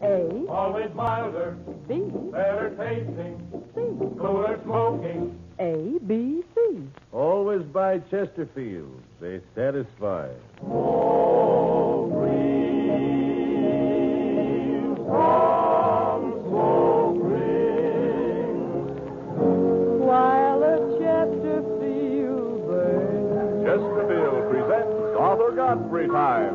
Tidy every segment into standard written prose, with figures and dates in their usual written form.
A. Always milder. B. Better tasting. C. Cooler smoking. A, B, C. Always by Chesterfield. They satisfy. Oh, breeze from smoke rings. While a Chesterfield burns. Chesterfield presents Arthur Godfrey Time.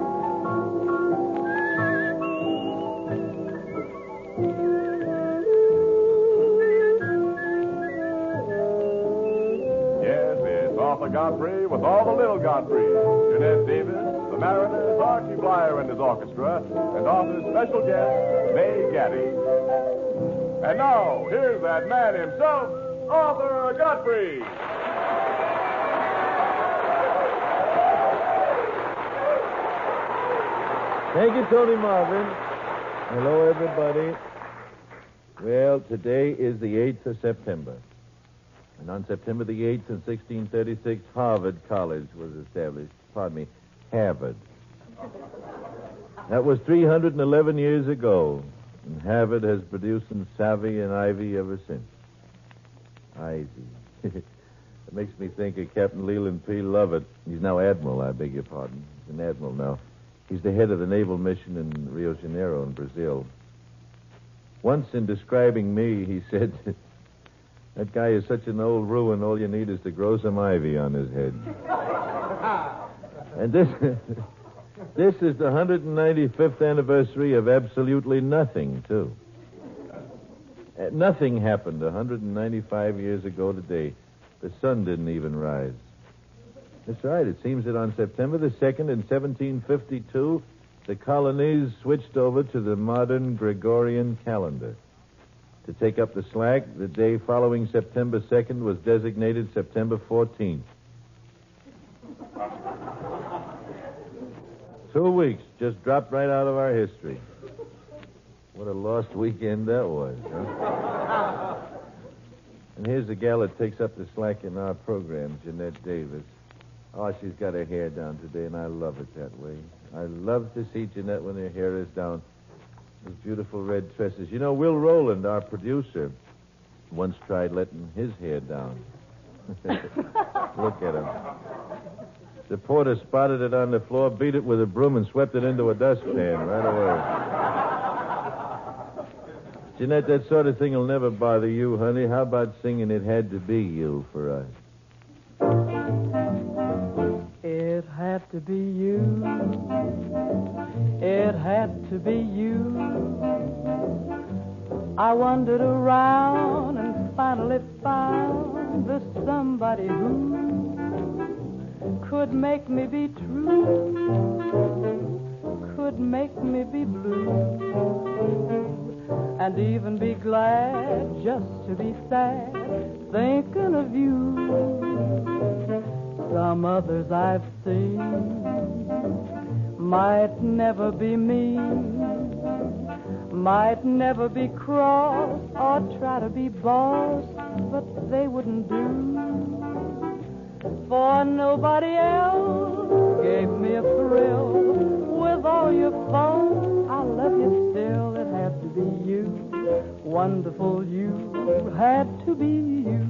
Arthur Godfrey with all the little Godfreys. Jeanette Davis, the Mariners, Archie Blyer and his orchestra, and Arthur's special guest, May Gaddy. And now, here's that man himself, Arthur Godfrey. Thank you, Tony Marvin. Hello, everybody. Well, today is the 8th of September. And on September the 8th in 1636, Harvard College was established. Pardon me, Harvard. That was 311 years ago. And Harvard has produced Savvy and Ivy ever since. Ivy. It makes me think of Captain Leland P. Lovett. He's now Admiral, I beg your pardon. He's an Admiral now. He's the head of the naval mission in Rio de Janeiro in Brazil. Once in describing me, he said... That guy is such an old ruin, all you need is to grow some ivy on his head. And this is the 195th anniversary of absolutely nothing, too. Nothing happened 195 years ago today. The sun didn't even rise. That's right. It seems that on September the 2nd in 1752, the colonies switched over to the modern Gregorian calendar. To take up the slack, the day following September 2nd was designated September 14th. 2 weeks just dropped right out of our history. What a lost weekend that was, huh? And here's the gal that takes up the slack in our program, Jeanette Davis. Oh, she's got her hair down today, and I love it that way. I love to see Jeanette when her hair is down. Those beautiful red tresses. You know, Will Rowland, our producer, once tried letting his hair down. Look at him. The porter spotted it on the floor, beat it with a broom, and swept it into a dustpan right away. Jeanette, that sort of thing will never bother you, honey. How about singing It Had to Be You for us? It had to be you. It had to be you. I wandered around and finally found the somebody who could make me be true, could make me be blue, and even be glad just to be sad thinking of you. Some others I've seen might never be mean, might never be cross or try to be boss, but they wouldn't do. For nobody else gave me a thrill. With all your faults, I love you still. It had to be you, wonderful you, had to be you.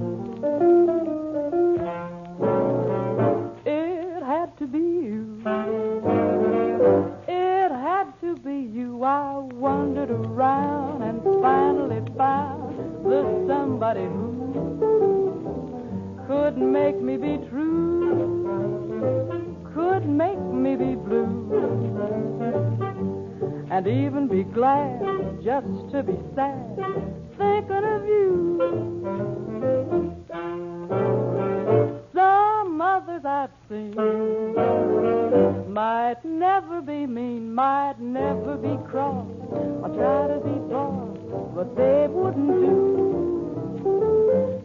It had to be you. It had to be you. I wandered around and finally found the somebody who could make me be true, could make me be blue, and even be glad just to be sad thinking of you. Some others I've seen might never be mean, might never be cross or try to be boss, but they wouldn't do.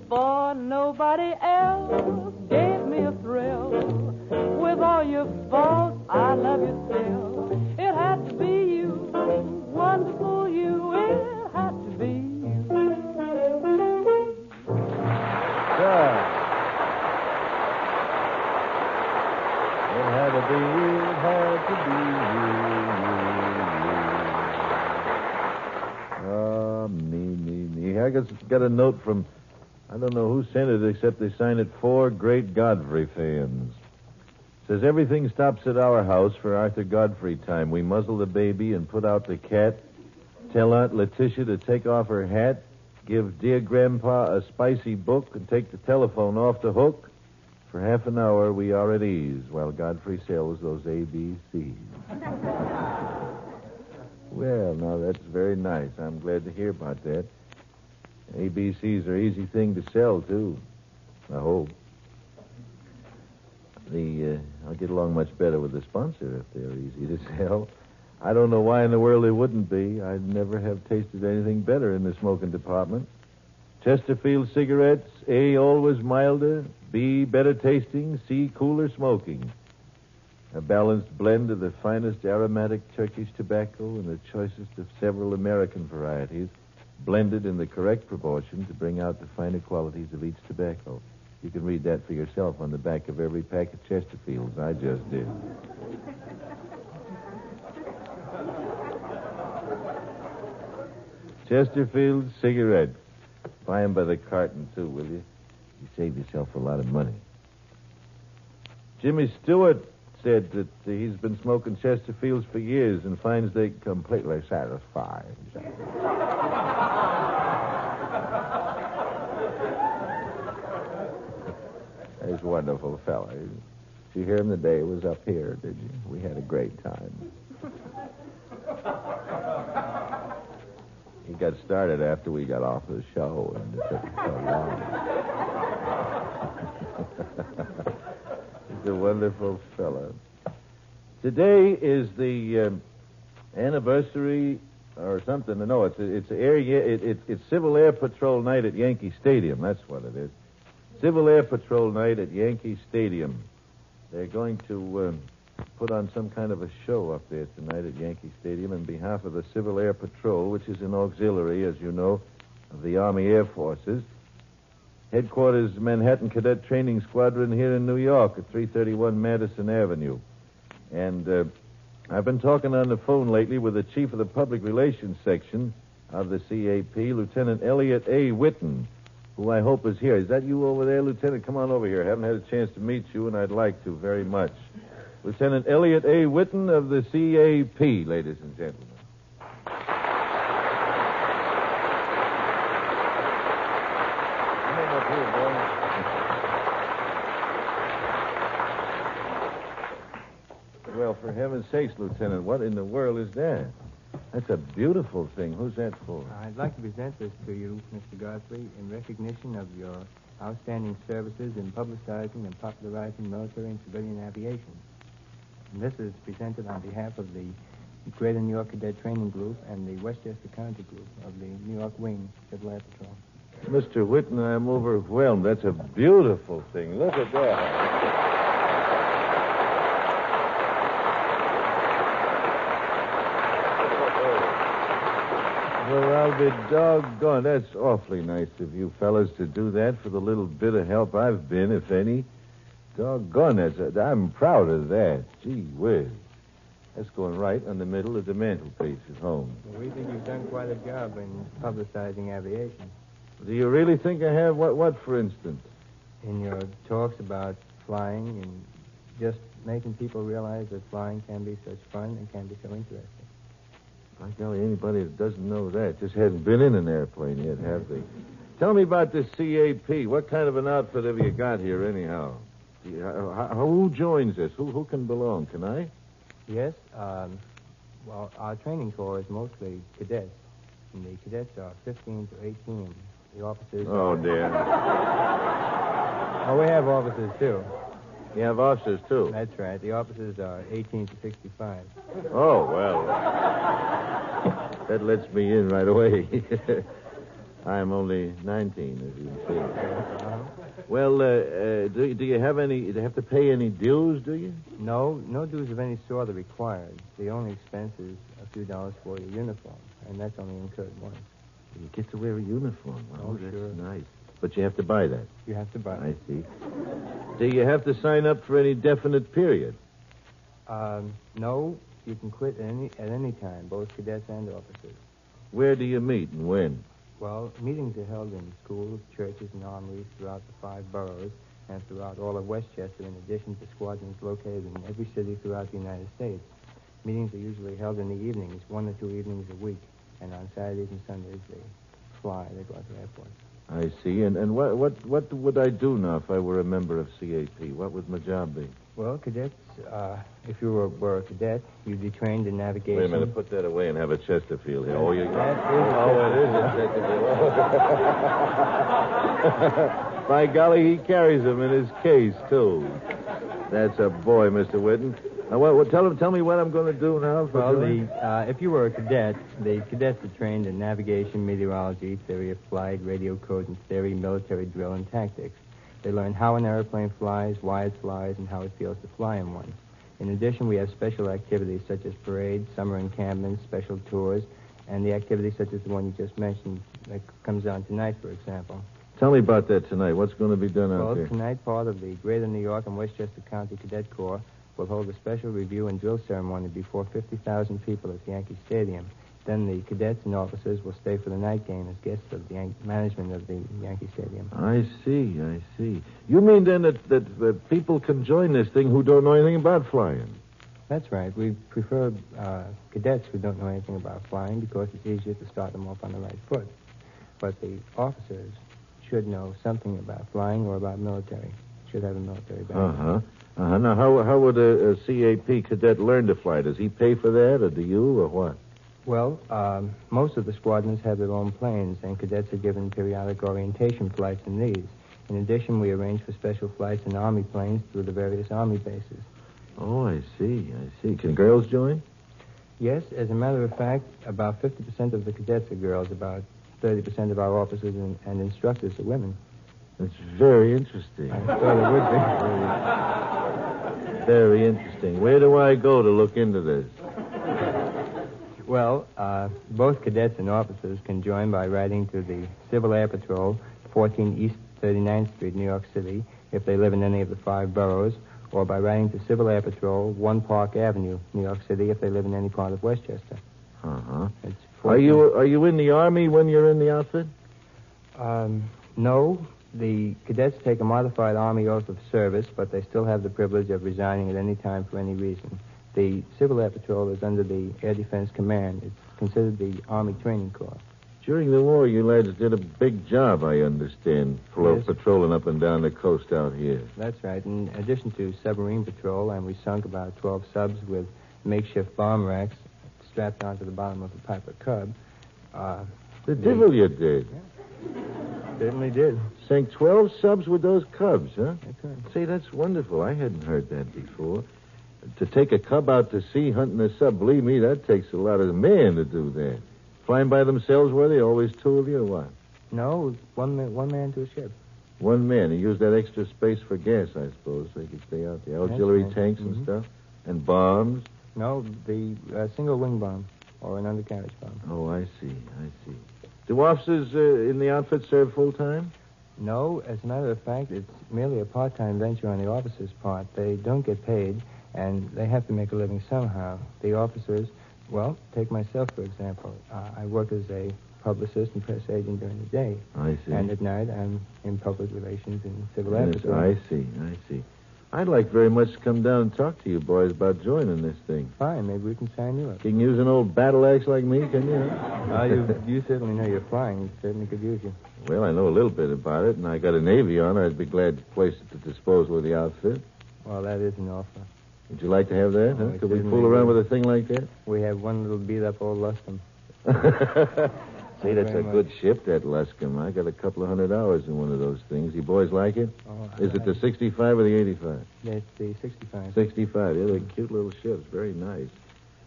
For nobody else gave me a thrill. With all your faults, I love you still. It had to be you, wonderful you. It had to be you. Yeah. It had to be you, it had to be you. I got a note from, I don't know who sent it, except they signed it 4 great Godfrey fans. Says, everything stops at our house for Arthur Godfrey time. We muzzle the baby and put out the cat, tell Aunt Letitia to take off her hat, give dear Grandpa a spicy book, and take the telephone off the hook. For half an hour, we are at ease while Godfrey sells those ABCs. Well, now, that's very nice. I'm glad to hear about that. ABCs are an easy thing to sell, too. I hope. I'll get along much better with the sponsor if they're easy to sell. I don't know why in the world they wouldn't be. I'd never have tasted anything better in the smoking department. Chesterfield cigarettes, A, always milder, B, better tasting, C, cooler smoking. A balanced blend of the finest aromatic Turkish tobacco and the choicest of several American varieties, blended in the correct proportion to bring out the finer qualities of each tobacco. You can read that for yourself on the back of every pack of Chesterfields. I just did. Chesterfield cigarettes. Buy them by the carton, too, will you? You save yourself a lot of money. Jimmy Stewart said that he's been smoking Chesterfields for years and finds they completely satisfy him. He's a wonderful fella. Did you hear him the day he was up here, did you? We had a great time. He got started after we got off the show, and it took so long. He's a wonderful fellow. Today is the anniversary or something. No, it's Civil Air Patrol night at Yankee Stadium. That's what it is. Civil Air Patrol night at Yankee Stadium. They're going to put on some kind of a show up there tonight at Yankee Stadium on behalf of the Civil Air Patrol, which is an auxiliary, as you know, of the Army Air Forces. Headquarters, Manhattan Cadet Training Squadron here in New York at 331 Madison Avenue. And I've been talking on the phone lately with the chief of the public relations section of the CAP, Lieutenant Elliot A. Whitten, who I hope is here. Is that you over there, Lieutenant? Come on over here. I haven't had a chance to meet you, and I'd like to very much. Lieutenant Elliot A. Whitten of the CAP, ladies and gentlemen. Come up here, boy. Well, for heaven's sakes, Lieutenant, what in the world is that? That's a beautiful thing. Who's that for? I'd like to present this to you, Mr. Godfrey, in recognition of your outstanding services in publicizing and popularizing military and civilian aviation. And this is presented on behalf of the Greater New York Cadet Training Group and the Westchester County Group of the New York Wing Civil Air Patrol. Mr. Whitten, I'm overwhelmed. That's a beautiful thing. Look at that. Well, I'll be doggone. That's awfully nice of you fellas to do that for the little bit of help I've been, if any. Doggone, I'm proud of that. Gee whiz. That's going right on the middle of the mantelpiece at home. Well, we think you've done quite a job in publicizing aviation. Do you really think I have? What, for instance? In your talks about flying and just making people realize that flying can be such fun and can be so interesting. By golly, anybody that doesn't know that just hasn't been in an airplane yet, have they? Tell me about this CAP. What kind of an outfit have you got here, anyhow? Who joins this? Who can belong? Can I? Yes. Well, our training corps is mostly cadets. And the cadets are 15 to 18. The officers Oh, dear. Oh, we have officers, too. You have officers, too? That's right. The officers are 18 to 65. Oh, well. That lets me in right away. I'm only 19, as you can see. Well, do you have any... Do you have to pay any dues, do you? No dues of any sort are required. The only expense is a few dollars for your uniform, and that's only incurred once. You get to wear a uniform. Oh, that's sure. Nice. But you have to buy that. You have to buy I it. see. Do you have to sign up for any definite period? No, you can quit at any time, both cadets and officers. Where do you meet and when? Well, meetings are held in schools, churches, and armories throughout the 5 boroughs and throughout all of Westchester, in addition to squadrons located in every city throughout the United States. Meetings are usually held in the evenings, 1 or 2 evenings a week, and on Saturdays and Sundays they fly. They go out to airports. I see. And what would I do now if I were a member of CAP? What would my job be? Well, cadets, if you were a cadet, you'd be trained in navigation. Wait a minute. Put that away and have a Chesterfield here. Oh, you... That is it is a Chesterfield. By golly, he carries them in his case, too. That's a boy, Mr. Whitten. Now, tell me what I'm going to do now. Well, if you were a cadet, the cadets are trained in navigation, meteorology, theory of flight, radio code and theory, military drill, and tactics. They learn how an airplane flies, why it flies, and how it feels to fly in one. In addition, we have special activities such as parades, summer encampments, special tours, and the activities such as the one you just mentioned that comes on tonight, for example. Tell me about that tonight. What's going to be done out there? Well, tonight, part of the Greater New York and Westchester County Cadet Corps will hold a special review and drill ceremony before 50,000 people at Yankee Stadium. Then the cadets and officers will stay for the night game as guests of the management of the Yankee Stadium. I see. You mean then that people can join this thing who don't know anything about flying? That's right. We prefer cadets who don't know anything about flying because it's easier to start them off on the right foot. But the officers should know something about flying or about military. Should have a military background. Now, how would a CAP cadet learn to fly? Does he pay for that, or do you, or what? Well, most of the squadrons have their own planes, and cadets are given periodic orientation flights in these. In addition, we arrange for special flights in Army planes through the various Army bases. Oh, I see. Can girls join? Yes, as a matter of fact, about 50% of the cadets are girls. About 30% of our officers and instructors are women. That's very interesting. I thought it would be. Very interesting. Where do I go to look into this? Well, both cadets and officers can join by writing to the Civil Air Patrol, 14 East 39th Street, New York City, if they live in any of the 5 boroughs, or by writing to Civil Air Patrol, 1 Park Avenue, New York City, if they live in any part of Westchester. It's 14... Are you in the Army when you're in the outfit? No. The cadets take a modified Army oath of service, but they still have the privilege of resigning at any time for any reason. The Civil Air Patrol is under the Air Defense Command. It's considered the Army Training Corps. During the war, you lads did a big job, I understand, Yes. patrolling up and down the coast out here. That's right. In addition to submarine patrol, and we sunk about 12 subs with makeshift bomb racks strapped onto the bottom of the Piper Cub. The devil you did. Certainly did. Sank 12 subs with those cubs, huh? That's right. Say, that's wonderful. I hadn't heard that before. To take a cub out to sea hunting a sub, believe me, that takes a lot of men to do that. Flying by themselves, were they? Always 2 of you, or what? No, one man to a ship. 1 man. He used that extra space for gas, I suppose, so he could stay out there. Auxiliary right. tanks and stuff. And bombs. No, the single wing bomb, or an undercarriage bomb. Oh, I see. Do officers in the outfit serve full time? No, as a matter of fact, it's merely a part-time venture on the officers' part. They don't get paid, and they have to make a living somehow. The officers, well, take myself, for example. I work as a publicist and press agent during the day. I see. And at night, I'm in public relations and civil air Yes, patrol. I see. I'd like very much to come down and talk to you boys about joining this thing. Fine, maybe we can sign you up. You can use an old battle axe like me, can you? You certainly know you're flying. You certainly could use you. Well, I know a little bit about it, and I got a Navy on. I'd be glad to place it at the disposal of the outfit. Well, that is an offer. Would you like to have that? Oh, Huh? Could we certainly fool around would. with a thing like that? We have one little beat-up old Luscombe. Say, that's very a much. good ship, that Luscombe. I got a couple of 100 hours in one of those things. You boys like it? Oh, Is it the 65 or the 85? That's the 65. 65. Yeah, they're cute little ships. Very nice.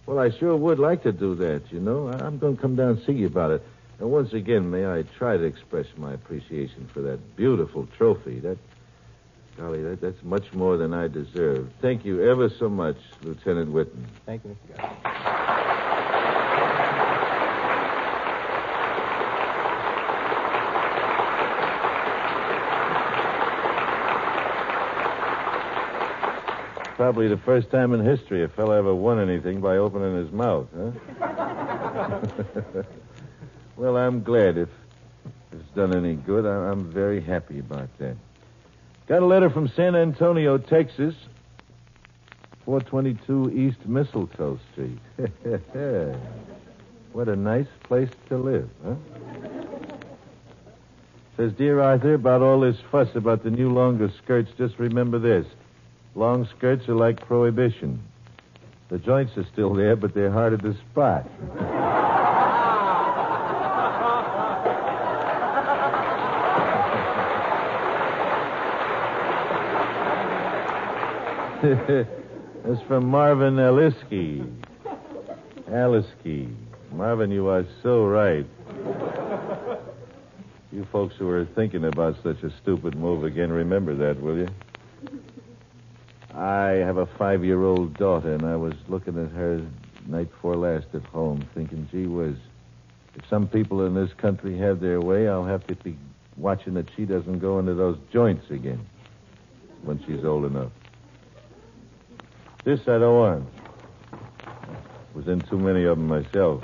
Well, I sure would like to do that, you know. I'm going to come down and see you about it. And once again, may I try to express my appreciation for that beautiful trophy. That's much more than I deserve. Thank you ever so much, Lieutenant Whitten. Thank you, Mr. Godfrey. Probably the first time in history a fellow ever won anything by opening his mouth, huh? Well, I'm glad. If it's done any good, I'm very happy about that. Got a letter from San Antonio, Texas. 422 East Mistletoe Street. What a nice place to live, huh? Says, Dear Arthur, about all this fuss about the new longer skirts, just remember this. Long skirts are like prohibition. The joints are still there, but they're harder to spot. That's from Marvin Aliski. Marvin, you are so right. You folks who are thinking about such a stupid move again, remember that, will you? I have a 5-year-old daughter, and I was looking at her night before last at home, thinking, gee whiz, if some people in this country have their way, I'll have to be watching that she doesn't go into those joints again when she's old enough. This I don't want. Was in too many of them myself.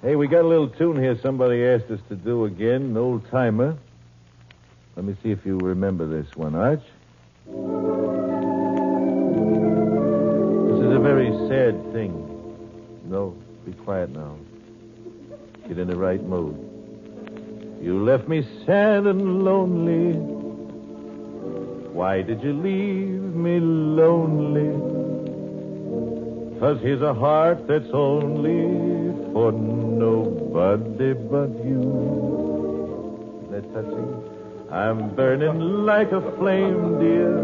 Hey, we got a little tune here somebody asked us to do again, an old timer. Let me see if you remember this one, Arch. This is a very sad thing. No, be quiet now. Get in the right mood. You left me sad and lonely. Why did you leave me lonely? 'Cause here's a heart that's only for nobody but you. Isn't that touching? I'm burning like a flame, dear.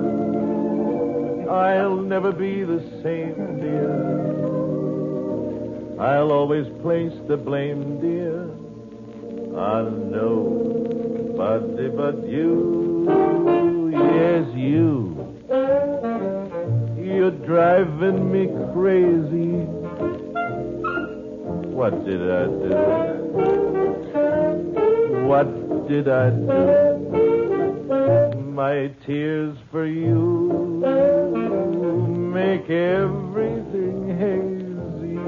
I'll never be the same, dear. I'll always place the blame, dear, on nobody but you. Yes, you. You're driving me crazy. What did I do? What did I do? My tears for you make everything hazy,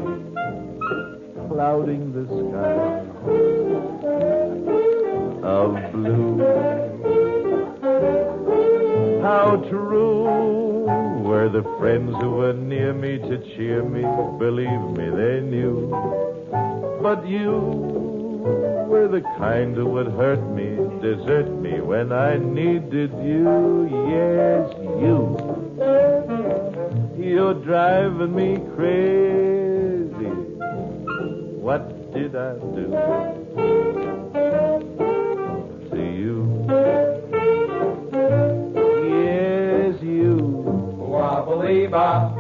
clouding the sky of blue. How true were the friends who were near me to cheer me. Believe me, they knew. But you were the kind who would hurt me, desert me when I needed you. Yes, you. You're driving me crazy. What did I do to you? Yes, you.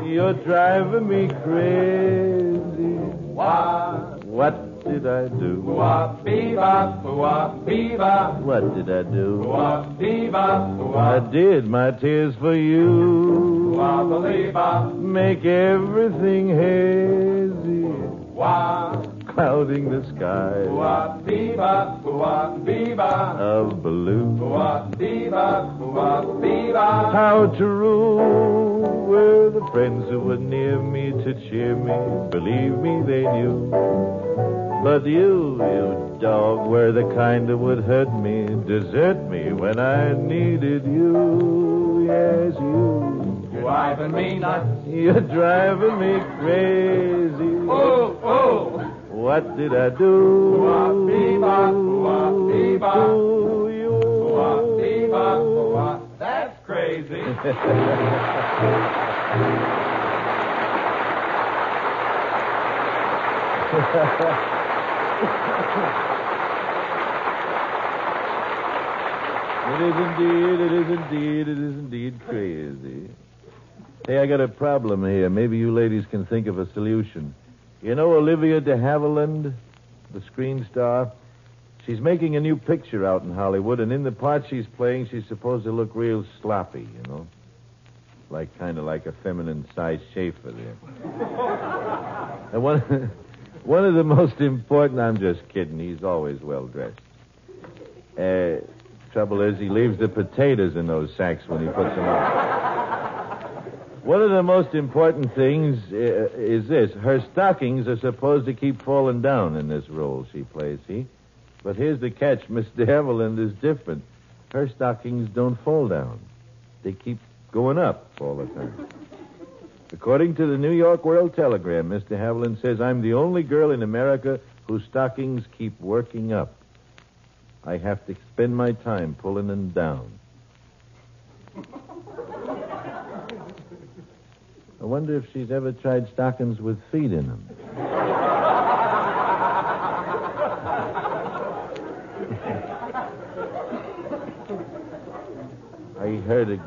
You're driving me crazy. What did I do? What did I do? I did my tears for you. Make everything hazy, clouding the sky of blue. How true were the friends who were near me to cheer me. Believe me, they knew. But you dog, were the kind that would hurt me, desert me when I needed you. Yes, you. Driving me nuts. You're driving me crazy. Oh. What did I do? That's crazy. It is indeed crazy. Hey, I got a problem here. Maybe you ladies can think of a solution. You know Olivia de Havilland, the screen star? She's making a new picture out in Hollywood, and in the part she's playing, she's supposed to look real sloppy, you know? Kind of like a feminine Cy Schaefer there. And one of the most important, I'm just kidding, he's always well dressed. Trouble is, he leaves the potatoes in those sacks when he puts them up. One of the most important things is this. Her stockings are supposed to keep falling down in this role she plays, see? But here's the catch. Mr. Haviland is different. Her stockings don't fall down. They keep going up all the time. According to the New York World Telegram, Mr. Haviland says, I'm the only girl in America whose stockings keep working up. I have to spend my time pulling them down. I wonder if she's ever tried stockings with feet in them. I heard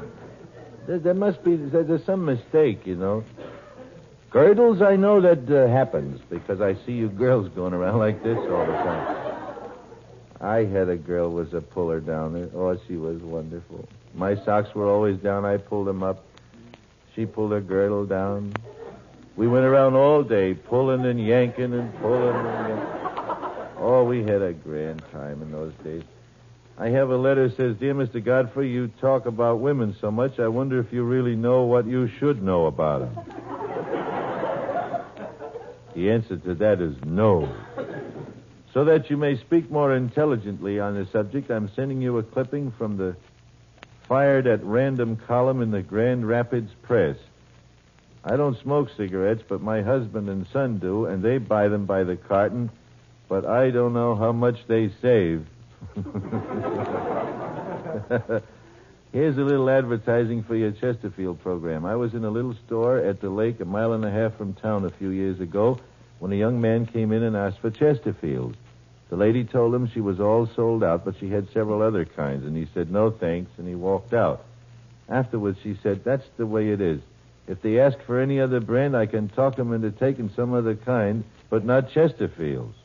there must be, there's some mistake, you know. Girdles, I know that happens because I see you girls going around like this all the time. I had a girl was a puller down there. Oh, she was wonderful. My socks were always down. I pulled them up. She pulled her girdle down. We went around all day pulling and yanking and pulling and yanking. Oh, we had a grand time in those days. I have a letter that says, Dear Mr. Godfrey, you talk about women so much, I wonder if you really know what you should know about them. The answer to that is no. So that you may speak more intelligently on the subject, I'm sending you a clipping from the Fired at Random column in the Grand Rapids Press. I don't smoke cigarettes, but my husband and son do, and they buy them by the carton, but I don't know how much they save. Here's a little advertising for your Chesterfield program. I was in a little store at the lake 1.5 miles from town a few years ago when a young man came in and asked for Chesterfield. The lady told him she was all sold out, but she had several other kinds, and he said, no thanks, and he walked out. Afterwards, she said, that's the way it is. If they ask for any other brand, I can talk them into taking some other kind, but not Chesterfield's.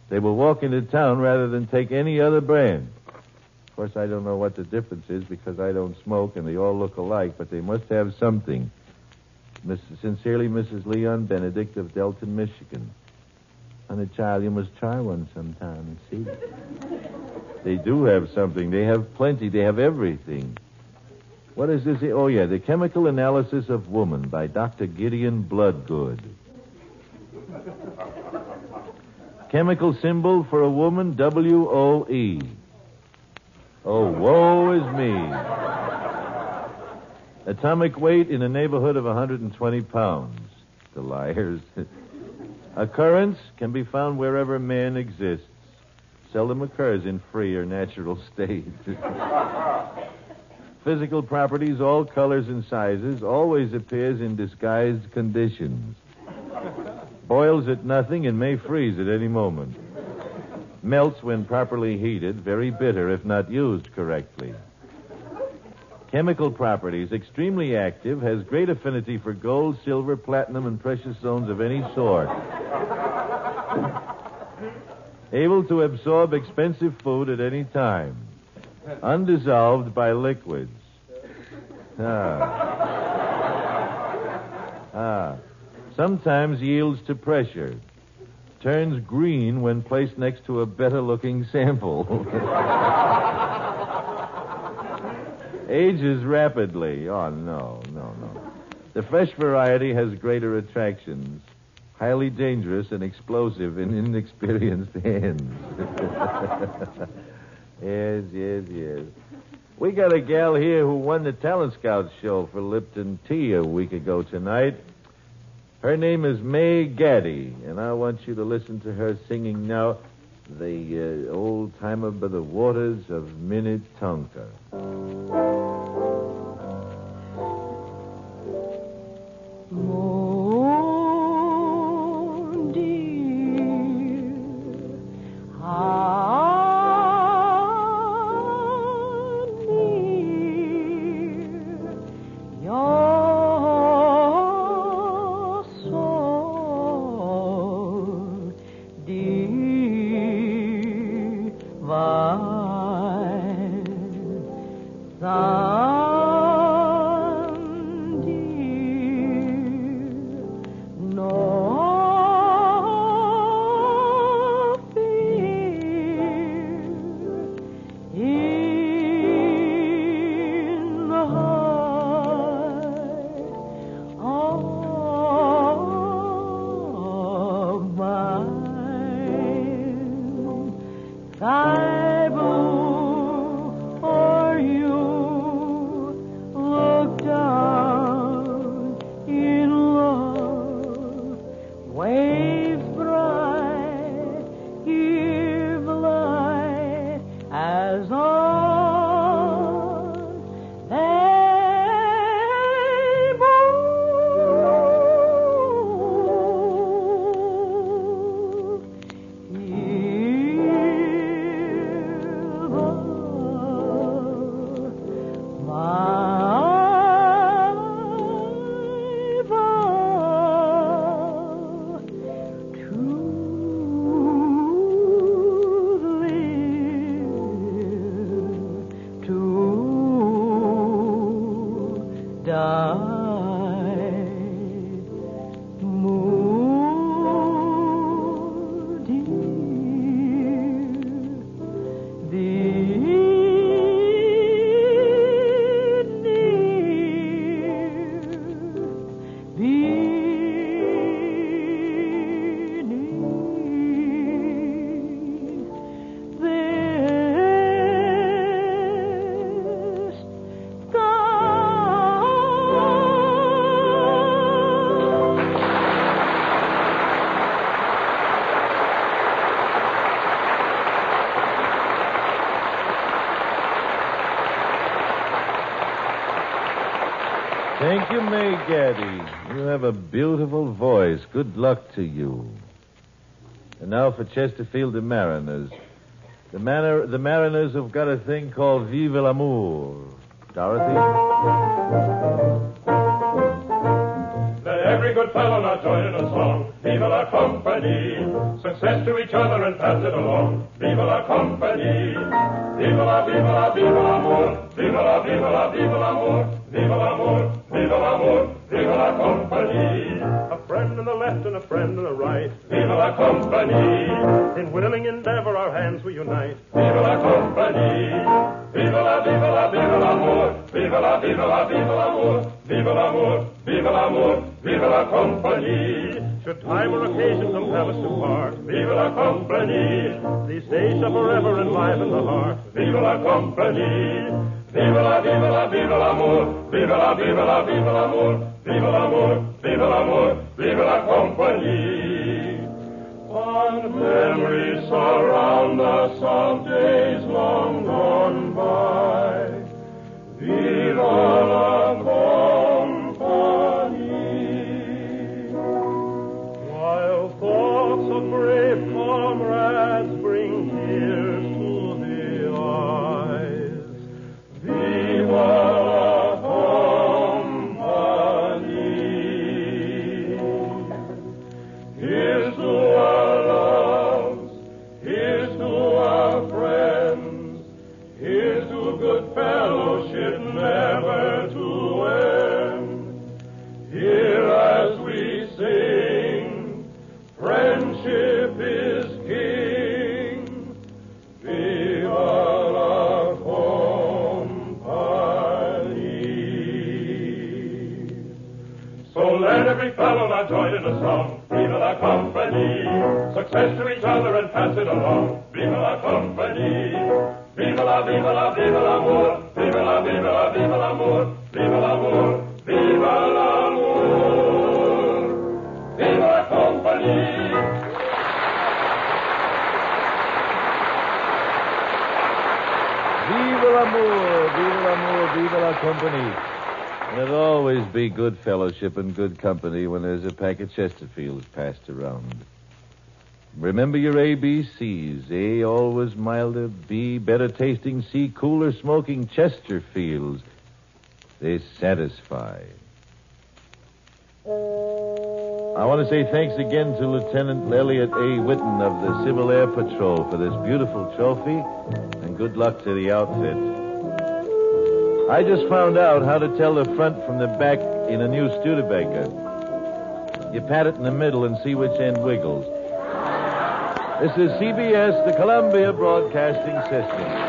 They will walk into town rather than take any other brand. Of course, I don't know what the difference is because I don't smoke and they all look alike, but they must have something. Sincerely, Mrs. Leon Benedict of Delton, Michigan. Honey, child, you must try one sometime and see. They do have something. They have plenty. They have everything. What is this? Oh, yeah, The Chemical Analysis of Woman by Dr. Gideon Bloodgood. Chemical symbol for a woman, WOE. Oh, woe is me. Atomic weight in the neighborhood of 120 pounds. The liars. Occurrence can be found wherever man exists. Seldom occurs in free or natural state. Physical properties, all colors and sizes, always appears in disguised conditions. Boils at nothing and may freeze at any moment. Melts when properly heated, very bitter if not used correctly. Chemical properties, extremely active, has great affinity for gold, silver, platinum, and precious stones of any sort. Able to absorb expensive food at any time. Undissolved by liquids. Sometimes yields to pressure. Turns green when placed next to a better-looking sample. Ages rapidly. Oh, no. The fresh variety has greater attractions. Highly dangerous and explosive in inexperienced hands. Yes. We got a gal here who won the Talent Scouts show for Lipton Tea a week ago tonight. Her name is May Gaddy, and I want you to listen to her singing now the old timer by the waters of Minnetonka. Moon, dear, how near your soul, divine. Sun, dear, Thank you, May Gaddy. You have a beautiful voice. Good luck to you. And now for Chesterfield, the Mariners. The Mariners have got a thing called Vive l'Amour. Dorothy? Let every good fellow now join in a song. Vive la compagnie. Success to each other and pass it along. Vive la compagnie. Vive la, vive la, vive l'amour. Vive la, vive la, vive l'amour. Vive l'amour, vive l'amour, vive la compagnie. A friend on the left and a friend on the right. Vive la compagnie. In willing endeavor our hands we unite. Vive la compagnie. Vive la, vive la, vive l'amour. Vive la, vive la, vive l'amour. Vive l'amour, vive l'amour, vive la compagnie. Should time or occasion compel us to part, vive la compagnie. These days shall forever enliven the heart. Vive la compagnie. Vive la, vive la, vive l'amour. Vive la, vive la, vive l'amour. Vive l'amour, vive l'amour, vive la compagnie. Fond memories surround us of days long gone by. Vive la compagnie. While thoughts of brave comrades bring tears to the eyes, vive la compagnie. Here's to our loves, here's to our friends, here's to good fellowship never to end. Here as we sing, friendship is king. Viva la compagnie. So let every fellow now join in a song. Viva la compagnie. Success to each other and pass it along. Viva la compagnie. Viva la, viva la, viva l'amour. Viva la, viva la, viva l'amour. Viva l'amour. Viva l'amour. Viva la compagnie. Vive l'amour, vive l'amour, vive la compagnie. And it'll always be good fellowship and good company when there's a pack of Chesterfields passed around. Remember your ABCs. A, always milder. B, better tasting. C, cooler smoking. Chesterfields. They satisfy. I want to say thanks again to Lieutenant Elliot A. Whitten of the Civil Air Patrol for this beautiful trophy, and good luck to the outfit. I just found out how to tell the front from the back in a new Studebaker. You pat it in the middle and see which end wiggles. This is CBS, the Columbia Broadcasting System.